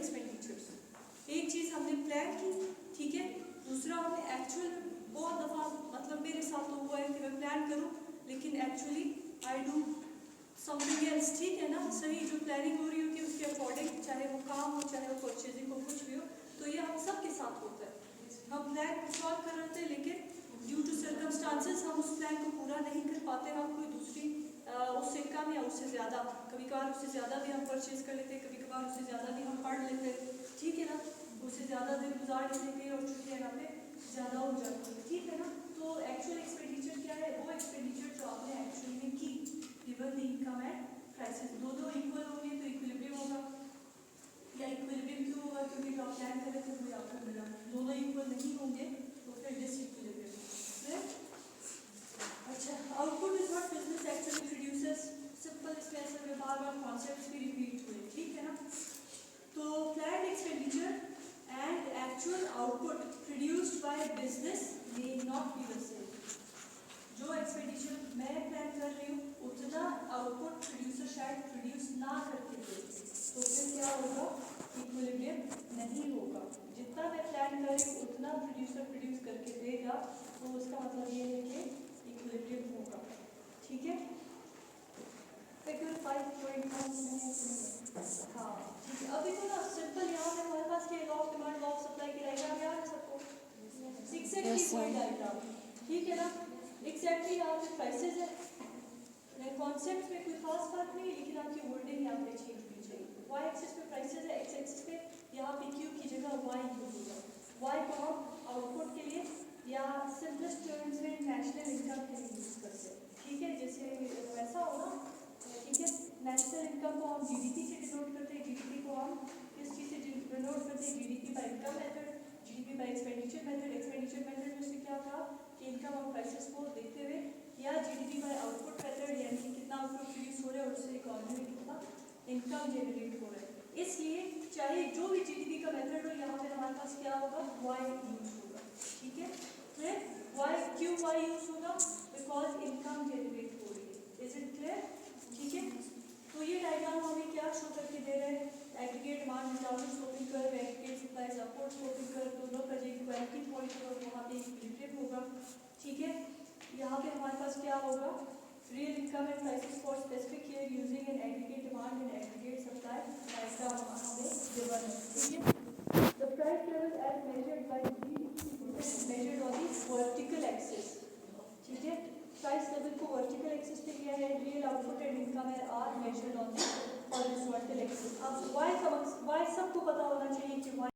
Expenditures. एक चीज़ हमने plan की, ठीक है, दूसरा हमने एक्चुअल बहुत दफ़ा मतलब मेरे साथ तो हुआ है कि मैं प्लान करूँ लेकिन actually I do something else, ठीक है ना। सही जो प्लानिंग हो रही होती है उसके अकॉर्डिंग, चाहे वो काम हो चाहे वो परचेजिंग हो कुछ भी हो, तो ये हम सब के साथ होता है। हम प्लान सॉल्व कर रहे थे लेकिन ड्यू टू सर्कमस्टांसेस हम उस प्लान को पूरा नहीं कर पाते, हम कोई दूसरी उससे कम या उससे ज़्यादा, कभी कभार उससे ज़्यादा भी हम परचेज कर लेते, कभी कभार उससे ज़्यादा भी हम पढ़ लेते, ठीक है ना, उससे ज़्यादा दिन गुजार लेते और छुट्टियाँ यहाँ पे ज़्यादा हो जाती है, ठीक है ना। तो एक्चुअल एक्सपेंडिचर क्या है, वो एक्सपेंडिचर जो आपने एक्चुअली में की given the income and prices, दो इक्वल होंगे तो इक्विलिब्रियम होगा, या इक्विलिब्रियम क्यों होगा, क्योंकि जो आप प्लान कर रहे थे वो आपको मिला, दोनों इक्वल नहीं होंगे तो फिर डिसइक्विलिब्रियम। अच्छा, output is what business actually produces, simple इसमें ऐसे में बार बार कॉन्सेप्ट्स भी रिपीट हुए, ठीक है ना। तो planned expenditure and actual output produced by business may not be the same. जो एक्सपेंडिचर मैं प्लान कर रही हूँ उतना आउटपुट प्रोड्यूसर शायद प्रोड्यूस ना करके दे, तो फिर क्या होगा, इक्विलिब्रियम नहीं होगा। जितना मैं प्लान कर रही हूँ उतना प्रोड्यूसर प्रोड्यूस करके देगा, तो उसका मतलब ये है कि इक्विलिब्रियम होगा, ठीक है। फिगर 5.1 हाँ ठीक है। अभी तो ना सिंपल यहाँ पे हमारे पास के law of demand, law of supply की डायग्राम याद है सबको, एग्जैक्टली कोई डायग्राम, ठीक है ना। एग्जैक्टली यहाँ पे प्राइसेस है, कॉन्सेप्ट में कोई खास बात नहीं, लेकिन आपकी वर्डिंग यहाँ पे चेंज होनी चाहिए। वाई एक्सिस पे प्राइसेस है, एक्स एक्सिस पे यहाँ पे क्यू की जगह वाई यूज होगा। वाई को हम आउटपुट के लिए या सिंपलेस्ट टर्म्स में नेशनल इनकम के लिए यूज करते हैं, ठीक है, जैसे वैसा हो ना, ठीक है। नेशनल इनकम को हम जीडीपी से डिनोट करते हैं, जीडीपी को हम किस चीज़ से डिनोट करते हैं, GDP bye income method, GDP bye expenditure method. Expenditure method में से क्या था कि इनकम और प्राइसेस को देखते हुए, या जीडीपी बाय आउटपुट मेथड, यानी कि कितना आउटपुट प्रोड्यूस हो रहा है और उससे इकोनॉमी में कितना इनकम जनरेट हो रहा है। इसलिए चाहे जो भी जीडीपी का मेथड हो, यहाँ पे हमारे पास क्या होगा, वाई यूज होगा, ठीक है। फिर वाई क्यों वाई यूज होगा, बिकॉज इनकम जनरेट हो रही है। इज इट क्लियर, ठीक है। तो ये डायग्राम हमें क्या शो करके दे रहे हैं, aggregate demand down sloping curve, aggregate supply upward sloping curve, दोनों का जो इक्वालिटी पॉइंट होगा वहाँ पे इक्विलिब्रियम होगा, ठीक है। यहाँ पे हमारे पास क्या होगा, real income and prices for specific year using an aggregate demand and aggregate supply diagram हमें गिवन है, ठीक है। The price level as measured by measured on the vertical axis, ठीक है। प्राइस लेवल को वर्टिकल एक्सिस पे किया है, real output and income are measured on the horizontal axis. अब वाई सबको पता